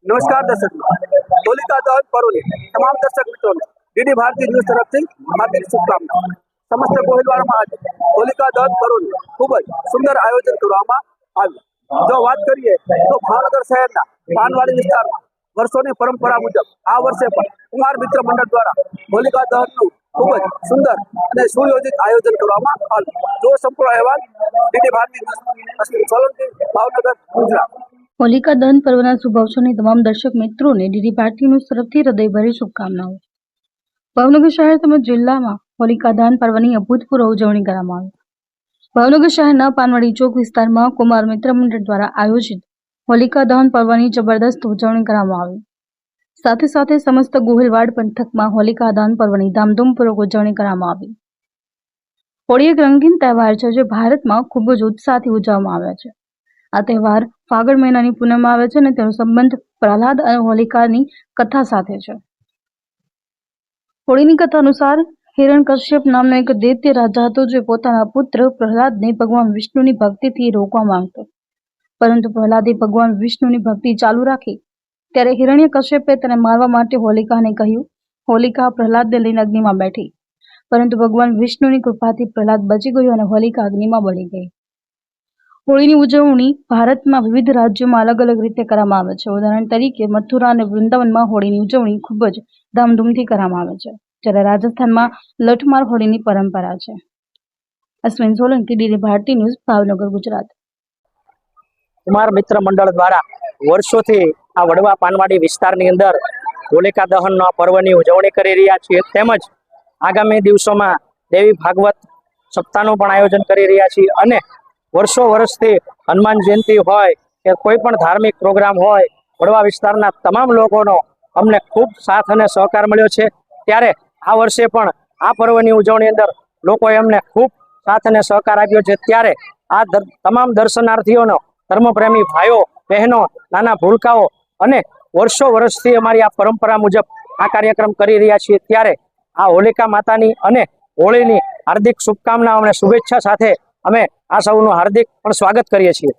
नमस्कार दर्शक होलिका दहन पर्व तमाम दर्शक मित्रों ने डीडी भारती न्यूज तरफ से हार्दिक शुभकामनाओं। समस्त कोहिलवाड़ में आज होलिका दहन पर्व खूब सुंदर आयोजन કરવામાં આવ્યું। जो बात करिए तो भावनगर शहर पानवाड़ी विस्तार में वर्षों की परंपरा मुजब आ वर्षे पर कुमार मित्र मंडल द्वारा होलिका दहन खूब सुंदर और सुयोजित आयोजन કરવામાં આવ્યું। जो संपूर्ण अहवाल डीडी भारती न्यूज सोलंकी भावनगर गुजरात। होलिका दहन पर्वना शुभ अवसરની તમામ દર્શક મિત્રોને ડીડી ભારતી ન્યૂઝ તરફથી હૃદયભરી શુભકામનાઓ। ભાવનગર શહેર તેમજ જિલ્લામાં હોલિકા દહન પર્વની અભૂતપૂર્વ ઉજવણી કરવામાં આવી। ભાવનગર શહેરના પાનવાડી ચોક વિસ્તારમાં કુમાર મિત્ર મંડળ દ્વારા આયોજિત હોલિકા દહન પર્વની જબરદસ્ત ઉજવણી કરવામાં આવી। સાથે સાથે સમસ્ત ગોહિલવાડ પંથકમાં હોલિકા દહન પર્વની ધામધૂમપૂર્વક ઉજવણી કરવામાં આવી। હોળી એક રંગીન તહેવાર છે જે ભારતમાં ખૂબ જ ઉત્સાહથી ઉજવવામાં આવે છે। આ તહેવાર ફાગણ મહિનાની પૂનમમાં આવે છે અને તેનો સંબંધ પ્રહલાદ અને હોલિકાની કથા સાથે છે। હોળીની કથા અનુસાર હિરણ્યકશ્યપ નામનો એક દૈત્ય રાજા હતો જે પોતાના પુત્ર પ્રહલાદને ભગવાન વિષ્ણુની ભક્તિથી રોકવા માંગતો, પરંતુ પ્રહલાદે ભગવાન વિષ્ણુની ભક્તિ ચાલુ રાખી। ત્યારે હિરણ્યકશ્યપે તેને મારવા માટે હોલિકાને કહ્યું। હોલિકા પ્રહલાદને લઈને અગ્નિમાં બેઠી, પરંતુ ભગવાન વિષ્ણુની કૃપાથી પ્રહલાદ બચી ગયો અને હોલિકા અગ્નિમાં બળી ગઈ। હોળીની ઉજવણી ભારતમાં વિવિધ રાજ્યોમાં અલગ અલગ રીતે કરવામાં આવે છે। ઉદાહરણ તરીકે મથુરા અને વૃંદાવનમાં હોળીની ઉજવણી ખૂબ જ ધામધૂમથી કરવામાં આવે છે, જ્યારે રાજસ્થાનમાં લઠમાર હોળીની પરંપરા છે। Ashwin Solanki, DD Bharati news, Bhavnagar, Gujarat. કુમાર મિત્ર મંડળ દ્વારા વર્ષોથી આ વડવા પાનવાડી વિસ્તારની અંદર હોલિકા દહનના પર્વની ઉજવણી કરી રહ્યા છીએ, તેમજ આગામી દિવસોમાં દેવી ભાગવત સપ્તાહનું પણ આયોજન કરી રહ્યા છીએ અને વર્ષોથી હનુમાન જયંતિ હોય કે કોઈ પણ ધાર્મિક પ્રોગ્રામ હોય, વડવા વિસ્તારના તમામ લોકોનો અમને ખૂબ સાથ અને સહકાર મળ્યો છે। ત્યારે આ વર્ષે પણ આ પર્વની ઉજવણી અંદર લોકોએ અમને ખૂબ સાથ અને સહકાર આપ્યો છે। ત્યારે આ તમામ દર્શનાર્થીઓનો, ધર્મપ્રેમી ભાઈઓ બહેનો, નાના ભૂલકાઓ અને વર્ષોથી અમારી આ પરંપરા મુજબ આ કાર્યક્રમ કરી રહ્યા છીએ। ત્યારે આ હોલિકા માતાની અને હોળીની હાર્દિક શુભકામનાઓ અને શુભેચ્છા સાથે અમે આ સૌનું હાર્દિક પણ સ્વાગત કરીએ છીએ।